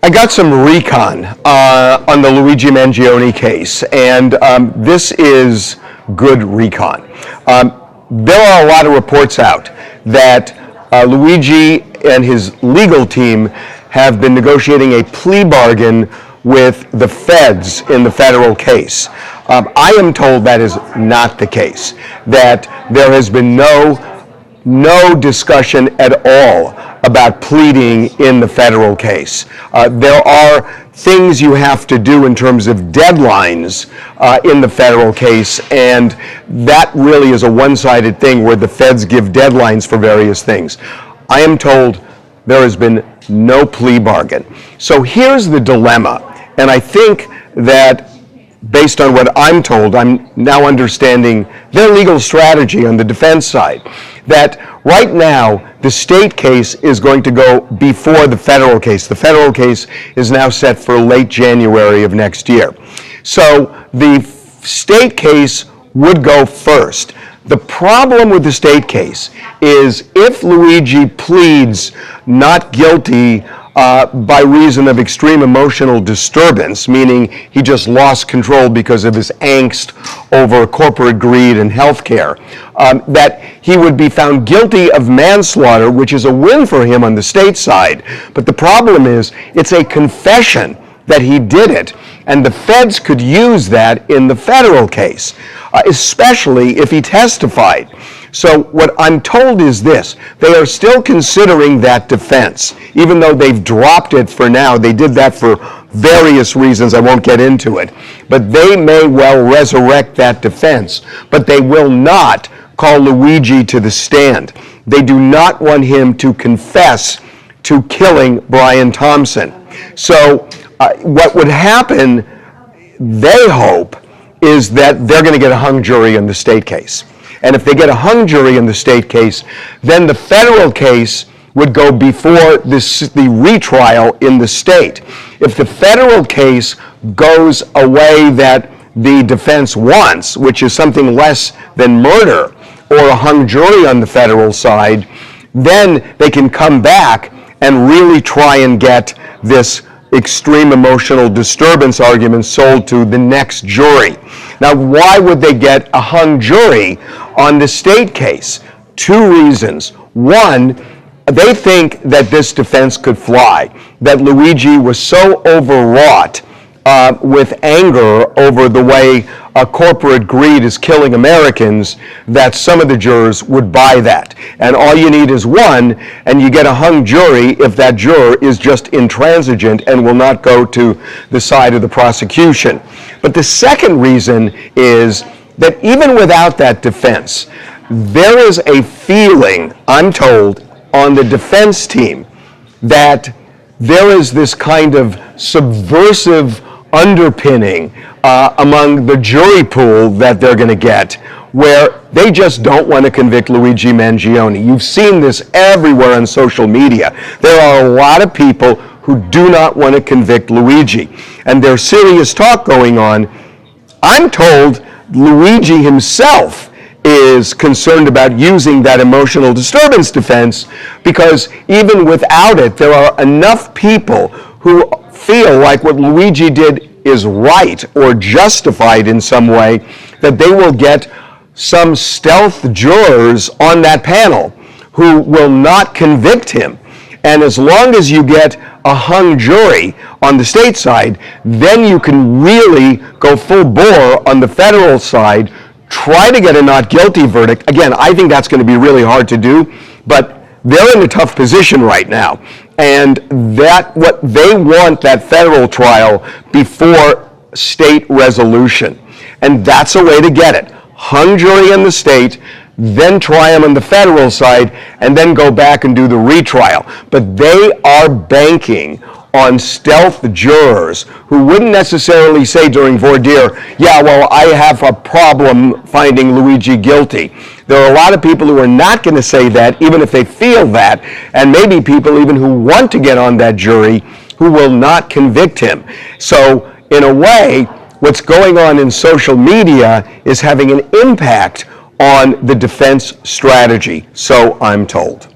I got some recon on the Luigi Mangione case, and this is good recon. There are a lot of reports out that Luigi and his legal team have been negotiating a plea bargain with the feds in the federal case. I am told that is not the case, that there has been no discussion at all about pleading in the federal case. There are things you have to do in terms of deadlines in the federal case, and that really is a one-sided thing where the feds give deadlines for various things. I am told there has been no plea bargain. So here's the dilemma, and I think that based on what I'm told, I'm now understanding their legal strategy on the defense side, that right now the state case is going to go before the federal case. The federal case is now set for late January of next year. So the state case would go first. The problem with the state case is if Luigi pleads not guilty by reason of extreme emotional disturbance, meaning he just lost control because of his angst over corporate greed and healthcare, that he would be found guilty of manslaughter, which is a win for him on the state side. But the problem is it's a confession that he did it, and the feds could use that in the federal case, especially if he testified. So what I'm told is this: they are still considering that defense, even though they've dropped it for now. They did that for various reasons, I won't get into it, but they may well resurrect that defense, but they will not call Luigi to the stand. They do not want him to confess to killing Brian Thompson. So what would happen, they hope, is that they're going to get a hung jury in the state case. And if they get a hung jury in the state case, then the federal case would go before the retrial in the state. If the federal case goes a way that the defense wants, which is something less than murder or a hung jury on the federal side, then they can come back and really try and get this extreme emotional disturbance argument sold to the next jury. Now, why would they get a hung jury on the state case? Two reasons. One, they think that this defense could fly, that Luigi was so overwrought with anger over the way corporate greed is killing Americans that some of the jurors would buy that. And all you need is one, and you get a hung jury if that juror is just intransigent and will not go to the side of the prosecution. But the second reason is that even without that defense, there is a feeling, I'm told, on the defense team that there is this kind of subversive underpinning among the jury pool that they're going to get, where they just don't want to convict Luigi Mangione. You've seen this everywhere on social media. There are a lot of people who do not want to convict Luigi, and there's serious talk going on. I'm told Luigi himself is concerned about using that emotional disturbance defense because even without it, there are enough people who feel like what Luigi did is right or justified in some way that they will get some stealth jurors on that panel who will not convict him. And as long as you get a hung jury on the state side, then you can really go full bore on the federal side, try to get a not guilty verdict. Again, I think that's going to be really hard to do, but they're in a tough position right now. And what they want that federal trial before state resolution. And that's a way to get it. Hung jury in the state, then try them on the federal side, and then go back and do the retrial. But they are banking on stealth jurors who wouldn't necessarily say during voir dire, yeah, well, I have a problem finding Luigi guilty. There are a lot of people who are not going to say that, even if they feel that, and maybe people even who want to get on that jury who will not convict him. So, in a way, what's going on in social media is having an impact on the defense strategy, so I'm told.